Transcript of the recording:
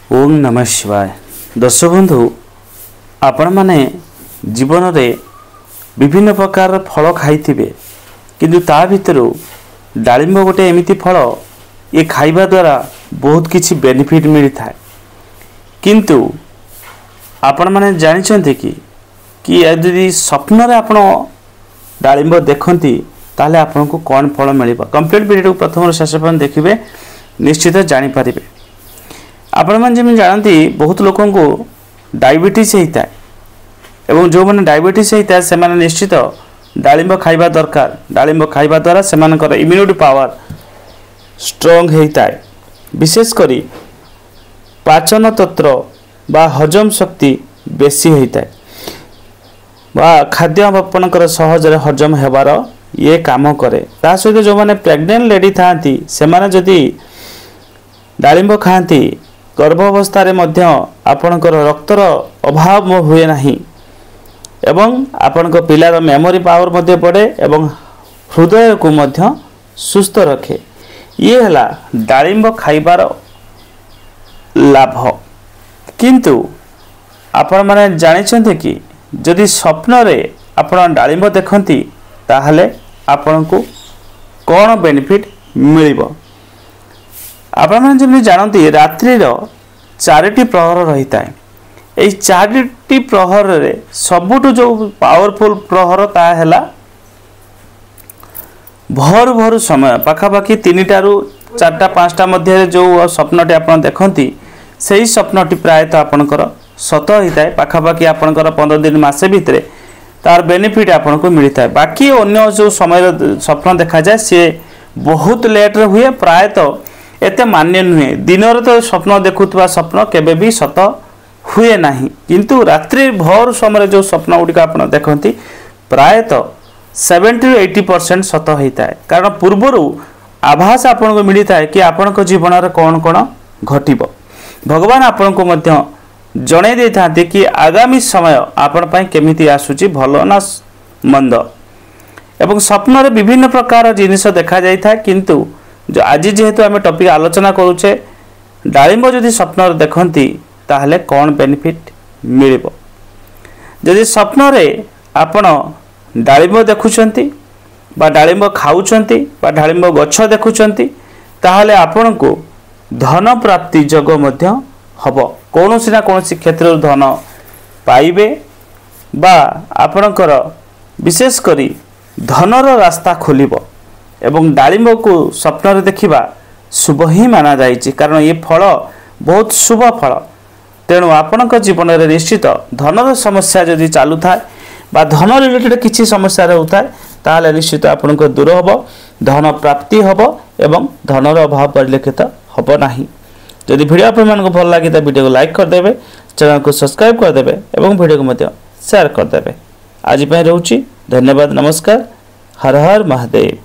ओम नमः शिवाय। दर्शक बंधु, आपण माने जीवन में विभिन्न प्रकार फल खाई किंतु ता भितर डालिंब गोटे एमती फल ये खाइबा द्वारा बहुत किछि बेनिफिट मिलता है। किंतु आपण माने जानिछन्ते कि यदि स्वप्न रे आपण डालिंब देखंती ताले आपण को कौन फल मिलिबा। कंप्लीट वीडियो को प्रथम शेष पर्यंत देखिबे, निश्चित जानि पारिबे। आपण माने जेमि जानती बहुत लोगों को डायबिटीज होता है एवं जो मैंने डायबिटीज होता है से माने निश्चित डालिंब खाइबा दरकार। डालिंब खाइबा द्वारा से मानकर इम्यूनिटी पावर स्ट्रांग होता है। विशेषकर पाचन तंत्र बा हजम शक्ति बेसी होता है बा खाद्य आपणकर सहज हजम होबार ये काम करे। ता सहित जो मैंने प्रेग्नेंट लेडी थांती से माने जदि डालिंब खाती गर्भावस्था आपणकर रक्तर अभाव हुए नहीं एवं आपणक पिलार मेमोरी पावर मध्य बढ़े एवं हृदय को मध्य सुस्थ रखे। ये हला डालिंब खाइबार लाभ। किंतु आपण माने जानिछन्ते कि जदि स्वप्न रे आपण डालिंब देखंती ताहले आपण को कौन बेनिफिट मिलिबो। आपण माने जेमि जानती रात्रि चारिटी प्रहर रही है। ये चारिटी प्रहर रे सबुठ जो पावरफुल प्रहर ता हैला भोर भोर समय पाखापाखि 3टा रु 4टा 5टा मध्य जो स्वप्नटी आपण देखंती सही स्वप्नटी प्रायतः आपणकर सत होता है। पाखापाखि आपणकर 15 दिन मासे भितर तार बेनिफिट आपन को मिलता है। बाकी अन्य जो समय स्वप्न देखा जाए सी बहुत लेट रे हुए, प्रायतः एते मान्य नुहे। दिन तो स्वप्न देखुवा स्वप्न केबे भी सत हुए नहीं, किंतु रात्रि भोर समय जो स्वप्न गुड़िक आप देखती प्रायतः 70 to 80% सत होता है। कारण पूर्वर आभास आपन को मिलता है कि आपण को जीवन में कौन कौन घटिब। भगवान आपण को मध्य जणे दे थाते कि आगामी समय आपण पई केमिति आसुची भलो ना मंद। एवं स्वप्न रे विभिन्न प्रकार जिनिस देखा जाय था, किंतु जो आज जेहेतु आम टॉपिक आलोचना करुचे डालिंब जदि स्वप्न देखती ताहले कौन बेनिफिट मिलिबो। जदि स्वप्न रे आपण डालिंब देखुचंती बा डालिंब खाउचंती बा डालिंब गछ देखुचंती ताहले आपण को धन प्राप्ति योग मध्य हबो। कौनसी ना कौनसी क्षेत्र धन पाइबे बा आपणकर विशेष करी धनर रास्ता खोलिबो। एवं डालिंब को स्वप्न रे देखिबा शुभ ही माना जाइछि, कारण ये फल बहुत शुभ फल। तेणु आपणक जीवन में निश्चित धनर समस्या जदि चालू थाए बा धन रिलेटेड किसी समस्या होता है ताहले निश्चित आपणक दूर हबो, धन प्राप्ति हबो एवं धनर अभाव परिलक्षित हबो नाही। जदि वीडियो आप भल लगे तो वीडियो को लाइक करदे, चैनल को सब्सक्राइब करदे एवं वीडियो को मध्य शेयर करदे। आज रोची धन्यवाद। नमस्कार। हर हर महादेव।